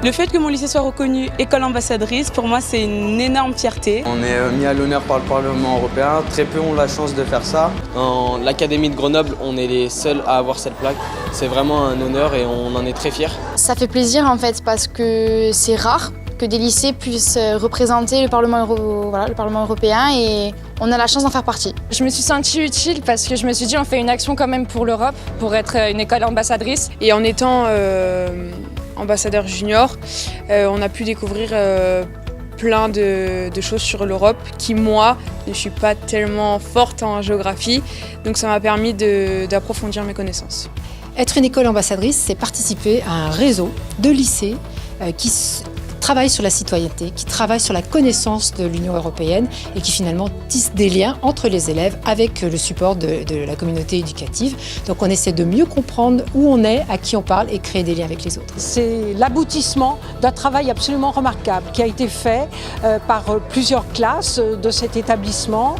Le fait que mon lycée soit reconnu école ambassadrice, pour moi, c'est une énorme fierté. On est mis à l'honneur par le Parlement européen. Très peu ont la chance de faire ça. Dans l'Académie de Grenoble, on est les seuls à avoir cette plaque. C'est vraiment un honneur et on en est très fiers. Ça fait plaisir en fait parce que c'est rare que des lycées puissent représenter le Parlement européen et on a la chance d'en faire partie. Je me suis sentie utile parce que je me suis dit on fait une action quand même pour l'Europe, pour être une école ambassadrice. Et en étant ambassadeur junior, on a pu découvrir plein de choses sur l'Europe qui, moi, ne suis pas tellement forte en géographie. Donc ça m'a permis d'approfondir mes connaissances. Être une école ambassadrice, c'est participer à un réseau de lycées qui travaillent sur la citoyenneté, qui travaillent sur la connaissance de l'Union européenne et qui finalement tissent des liens entre les élèves avec le support de la communauté éducative. Donc on essaie de mieux comprendre où on est, à qui on parle et créer des liens avec les autres. C'est l'aboutissement d'un travail absolument remarquable qui a été fait par plusieurs classes de cet établissement,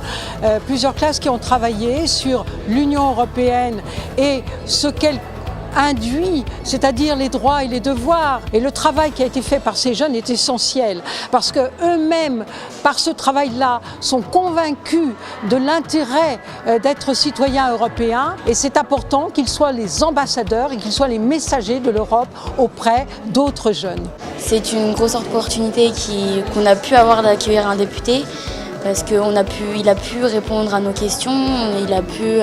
plusieurs classes qui ont travaillé sur l'Union européenne et ce qu'elle induit, c'est-à-dire les droits et les devoirs. Et le travail qui a été fait par ces jeunes est essentiel parce qu'eux-mêmes, par ce travail-là, sont convaincus de l'intérêt d'être citoyens européens et c'est important qu'ils soient les ambassadeurs et qu'ils soient les messagers de l'Europe auprès d'autres jeunes. C'est une grosse opportunité qu'on a pu avoir d'accueillir un député parce qu'il a pu répondre à nos questions, il a pu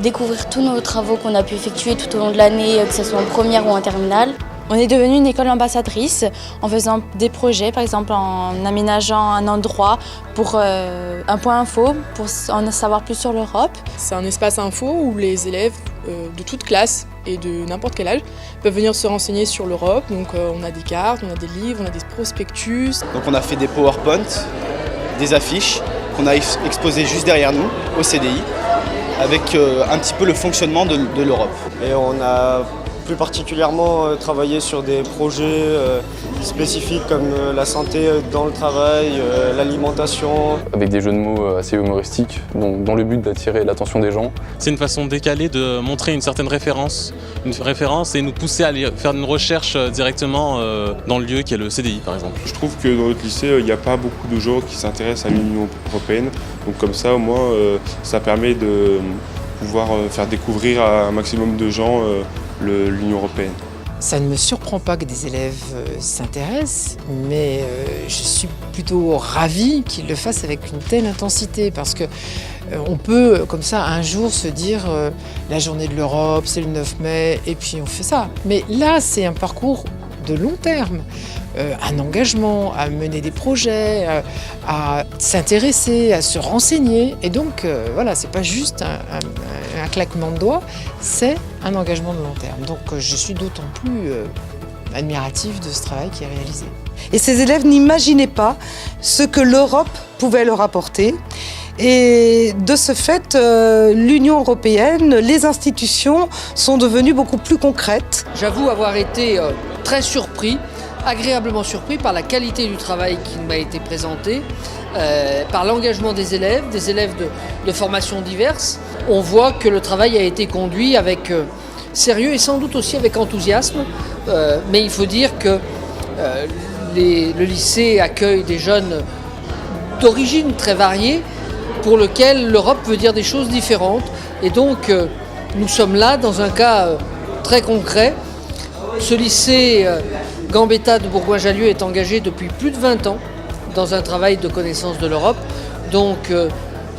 découvrir tous nos travaux qu'on a pu effectuer tout au long de l'année, que ce soit en première ou en terminale. On est devenu une école ambassadrice en faisant des projets, par exemple en aménageant un endroit pour un point info, pour en savoir plus sur l'Europe. C'est un espace info où les élèves de toute classe et de n'importe quel âge peuvent venir se renseigner sur l'Europe. Donc on a des cartes, on a des livres, on a des prospectus. Donc on a fait des PowerPoint, des affiches qu'on a exposées juste derrière nous au CDI, avec un petit peu le fonctionnement de l'Europe. Et on a plus particulièrement travaillé sur des projets spécifiques comme la santé dans le travail, l'alimentation. Avec des jeux de mots assez humoristiques, donc dans le but d'attirer l'attention des gens. C'est une façon décalée de montrer une certaine référence et nous pousser à aller faire une recherche directement dans le lieu qui est le CDI par exemple. Je trouve que dans notre lycée, il n'y a pas beaucoup de gens qui s'intéressent à l'Union européenne. Donc comme ça, au moins, ça permet de pouvoir faire découvrir à un maximum de gens l'Union européenne. Ça ne me surprend pas que des élèves s'intéressent, mais je suis plutôt ravie qu'ils le fassent avec une telle intensité parce que on peut comme ça un jour se dire la journée de l'Europe, c'est le 9 mai et puis on fait ça. Mais là, c'est un parcours de long terme, un engagement, à mener des projets, à s'intéresser, à se renseigner. Et donc, voilà, c'est pas juste un claquement de doigts, c'est un engagement de long terme. Donc, je suis d'autant plus admirative de ce travail qui est réalisé. Et ces élèves n'imaginaient pas ce que l'Europe pouvait leur apporter. Et de ce fait, l'Union européenne, les institutions sont devenues beaucoup plus concrètes. J'avoue avoir été très surpris, agréablement surpris par la qualité du travail qui m'a été présenté, par l'engagement des élèves de formations diverses. On voit que le travail a été conduit avec sérieux et sans doute aussi avec enthousiasme, mais il faut dire que le lycée accueille des jeunes d'origine très variées, pour lequel l'Europe veut dire des choses différentes. Et donc, nous sommes là dans un cas très concret. Ce lycée Gambetta de Bourgoin-Jallieu est engagé depuis plus de 20 ans dans un travail de connaissance de l'Europe. Donc,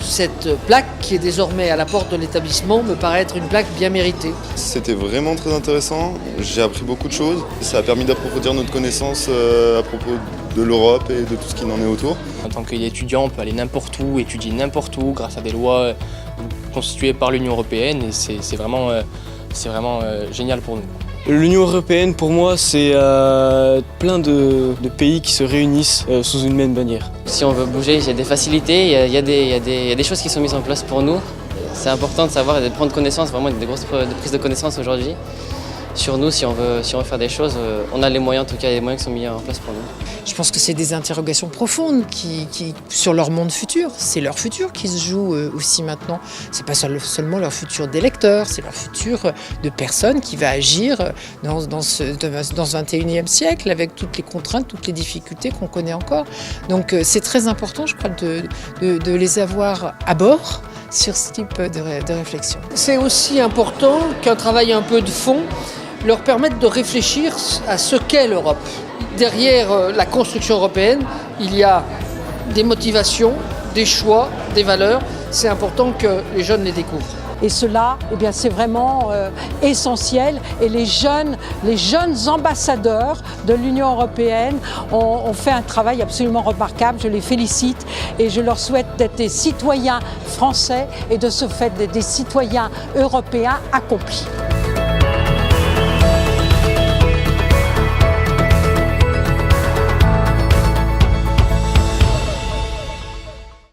cette plaque qui est désormais à la porte de l'établissement me paraît être une plaque bien méritée. C'était vraiment très intéressant, j'ai appris beaucoup de choses. Ça a permis d'approfondir notre connaissance à propos de l'Europe et de tout ce qui en est autour. En tant qu'étudiant, on peut aller n'importe où, étudier n'importe où grâce à des lois constituées par l'Union européenne et c'est vraiment génial pour nous. L'Union européenne, pour moi, c'est plein de pays qui se réunissent sous une même bannière. Si on veut bouger, il y a des facilités, il y a des choses qui sont mises en place pour nous. C'est important de savoir et de prendre connaissance, vraiment des grosses prises de connaissance aujourd'hui. sur nous si on veut faire des choses. On a les moyens, en tout cas, les moyens qui sont mis en place pour nous. Je pense que c'est des interrogations profondes sur leur monde futur. C'est leur futur qui se joue aussi maintenant. C'est pas seulement leur futur d'électeurs, c'est leur futur de personne qui va agir dans ce 21e siècle avec toutes les contraintes, toutes les difficultés qu'on connaît encore. Donc c'est très important, je crois, de les avoir à bord sur ce type de réflexion. C'est aussi important qu'un travail un peu de fond leur permette de réfléchir à ce qu'est l'Europe. Derrière la construction européenne, il y a des motivations, des choix, des valeurs. C'est important que les jeunes les découvrent. Et cela, eh bien, c'est vraiment essentiel. Et les jeunes ambassadeurs de l'Union européenne ont fait un travail absolument remarquable. Je les félicite et je leur souhaite d'être des citoyens français et de ce fait des citoyens européens accomplis.